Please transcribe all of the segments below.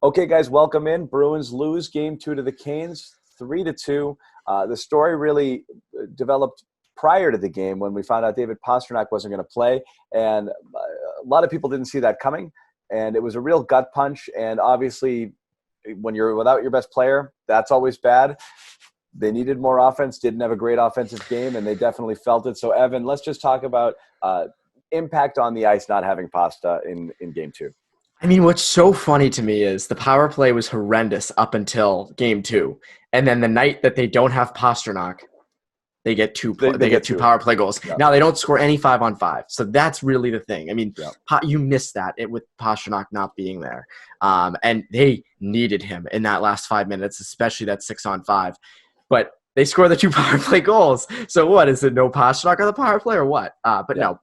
Okay, guys, welcome in. Bruins lose game 2 to the Canes, 3-2. The story really developed prior to the game when we found out David Pastrnak wasn't going to play, and a lot of people didn't see that coming. And it was a real gut punch. And obviously, when you're without your best player, that's always bad. They needed more offense, didn't have a great offensive game, and they definitely felt it. So, Evan, let's just talk about impact on the ice not having Pasta in game 2. I mean, what's so funny to me is the power play was horrendous up until game 2. And then the night that they don't have Pastrnak, they get They get two two. power play goals. Yeah. Now they don't score any 5-on-5. So that's really the thing. I mean, Yeah. you missed that with Pastrnak not being there. And they needed him in that last 5 minutes, especially that 6-on-5. But they score the 2 power play goals. So what, is it no Pastrnak on the power play or what? No.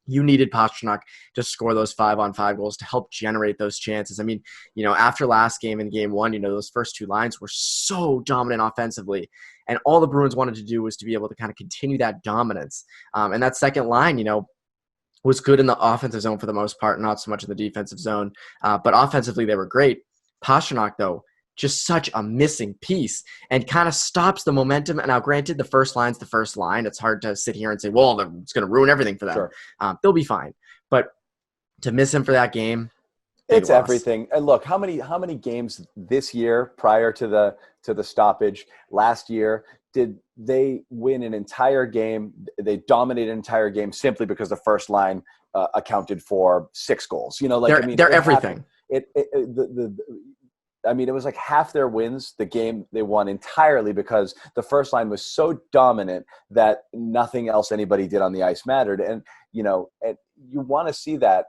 You needed Pastrnak to score those 5-on-5 goals to help generate those chances. I mean, after last game in game 1, those first 2 lines were so dominant offensively. And all the Bruins wanted to do was to be able to kind of continue that dominance. And that second line, was good in the offensive zone for the most part, not so much in the defensive zone. But offensively, they were great. Pastrnak, though, just such a missing piece and kind of stops the momentum. And now, granted, the first line's the first line. It's hard to sit here and say, well, it's going to ruin everything for them. Sure. They'll be fine. But to miss him for that game, it's loss. Everything. And look, how many games this year prior to the stoppage last year did they win an entire game? They dominated an entire game simply because the first line accounted for 6 goals. They're everything. It was like half their wins, the game they won entirely because the first line was so dominant that nothing else anybody did on the ice mattered. And you want to see that.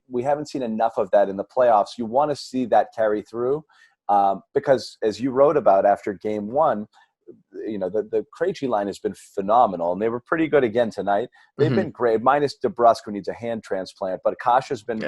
We haven't seen enough of that in the playoffs. You want to see that carry through because, as you wrote about after game 1, the Krejci line has been phenomenal, and they were pretty good again tonight. They've been great, minus DeBrusque, who needs a hand transplant, but Kasha's been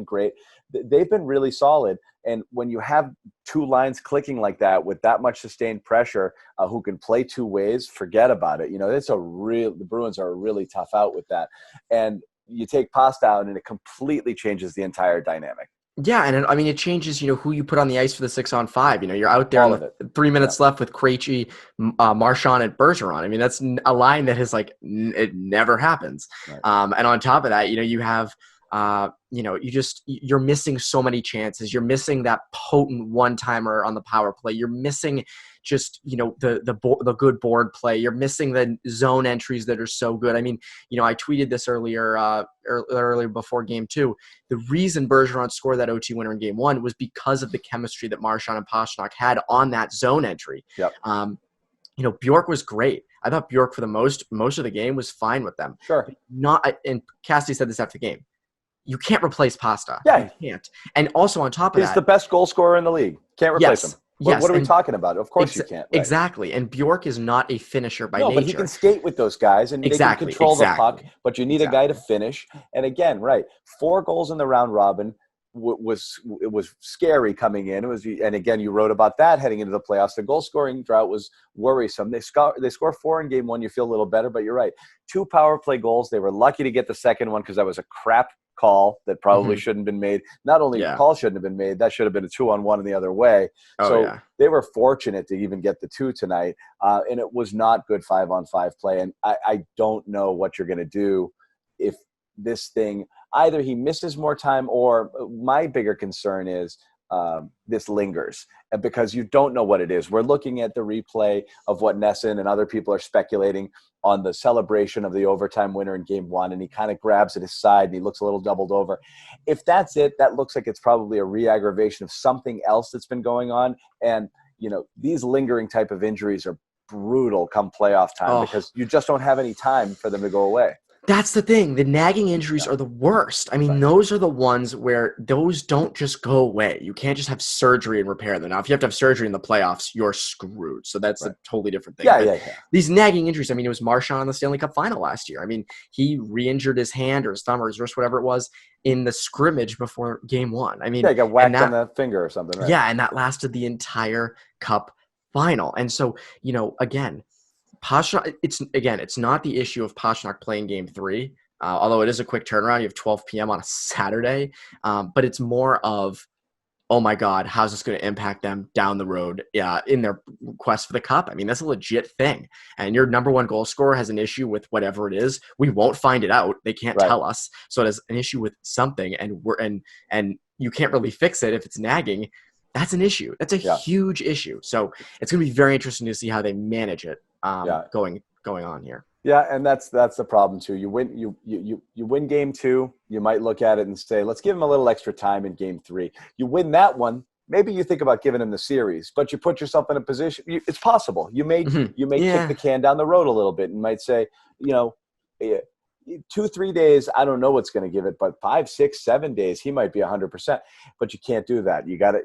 great. They've been really solid. And when you have 2 lines clicking like that with that much sustained pressure, who can play 2 ways, forget about it. The Bruins are a really tough out with that. And you take Pasta out and it completely changes the entire dynamic. Yeah, and it changes, who you put on the ice for the 6-on-5. You're out there with 3 minutes left with Krejci, Marchand, and Bergeron. That's a line that is it never happens. Right. And on top of that, you have you're missing so many chances. You're missing that potent one-timer on the power play. You're missing just, the good board play. You're missing the zone entries that are so good. I tweeted this earlier before game 2. The reason Bergeron scored that OT winner in game 1 was because of the chemistry that Marchand and Pastrnak had on that zone entry. Yep. Bjork was great. I thought Bjork for the most of the game was fine with them. Sure. And Cassidy said this after the game. You can't replace Pasta. Yeah. You can't. And also on top of that, he's the best goal scorer in the league. Can't replace him. Yes. What are we talking about? Of course you can't. Right? Exactly. And Bjork is not a finisher by nature. No, but he can skate with those guys and they can control the puck, but you need a guy to finish. And again, 4 goals in the round robin was scary coming in. And again, you wrote about that heading into the playoffs. The goal scoring drought was worrisome. They score 4 in game 1. You feel a little better, but you're right. 2 power play goals. They were lucky to get the second one because that was a crap call that probably shouldn't have been made. Not only the call shouldn't have been made, that should have been a 2-on-1 in the other way. They were fortunate to even get the 2 tonight. And it was not good 5-on-5 play. And I don't know what you're going to do if this thing, either he misses more time, or my bigger concern is this lingers because you don't know what it is. We're looking at the replay of what Nesson and other people are speculating on the celebration of the overtime winner in game 1, and he kind of grabs at his side and he looks a little doubled over. If that's it, that looks like it's probably a re-aggravation of something else that's been going on. And, these lingering type of injuries are brutal come playoff time because you just don't have any time for them to go away. That's the thing. The nagging injuries are the worst. Those are the ones where those don't just go away. You can't just have surgery and repair them. Now, if you have to have surgery in the playoffs, you're screwed. So that's a totally different thing. Yeah. These nagging injuries, it was Marchand in the Stanley Cup final last year. He re-injured his hand or his thumb or his wrist, whatever it was, in the scrimmage before game 1. He got whacked on the finger or something, right? Yeah, and that lasted the entire Cup final. And so, again, Pastrnak, it's not the issue of Pastrnak playing game 3, although it is a quick turnaround. You have 12 p.m. on a Saturday, but it's more of oh my God, how's this going to impact them down the road in their quest for the cup? I mean, that's a legit thing. And your number one goal scorer has an issue with whatever it is. We won't find it out. They can't tell us. So it has an issue with something, and you can't really fix it if it's nagging. That's an issue. That's a huge issue. So it's going to be very interesting to see how they manage it going on here. Yeah, and that's the problem too. You win game 2, you might look at it and say, let's give him a little extra time in game 3. You win that one, maybe you think about giving him the series, but you put yourself in a position. It's possible you may kick the can down the road a little bit and might say, 2-3 days, I don't know what's going to give it, but 5, 6, 7 days, he might be 100%. But you can't do that. You got to,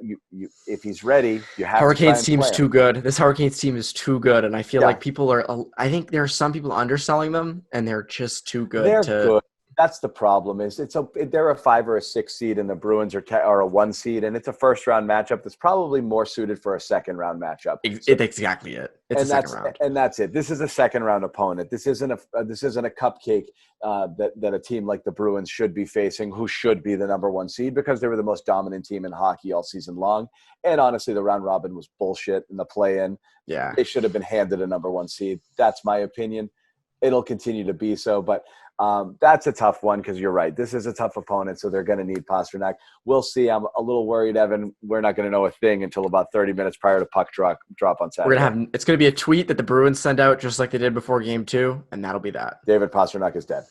if he's ready, you have. Hurricanes team's too good. This Hurricanes team is too good, and I feel like I think there are some people underselling them, and they're just too good. They're good. That's the problem. They're a 5 or a 6 seed, and the Bruins are a 1 seed, and it's a first round matchup that's probably more suited for a second round matchup. It's exactly it. It's a second round, and that's it. This is a second round opponent. This isn't a cupcake that a team like the Bruins should be facing, who should be the number 1 seed because they were the most dominant team in hockey all season long. And honestly, the round robin was bullshit in the play-in. Yeah, they should have been handed a number 1 seed. That's my opinion. It'll continue to be so, but that's a tough one because you're right. This is a tough opponent, so they're going to need Pastrnak. We'll see. I'm a little worried, Evan. We're not going to know a thing until about 30 minutes prior to puck drop on Saturday. It's going to be a tweet that the Bruins send out just like they did before Game 2, and that'll be that. David Pastrnak is dead.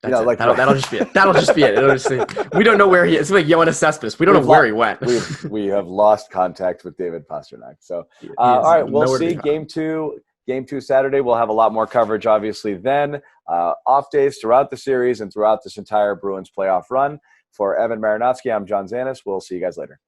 That'll just be it. That'll just be it. We don't know where he is. It's like Yoenis Cespedes. We don't know where he went. We have lost contact with David Pastrnak. So, all right, we'll see. Game 2 Saturday. We'll have a lot more coverage, obviously, then. Off days throughout the series and throughout this entire Bruins playoff run. For Evan Marinofsky, I'm John Zanis. We'll see you guys later.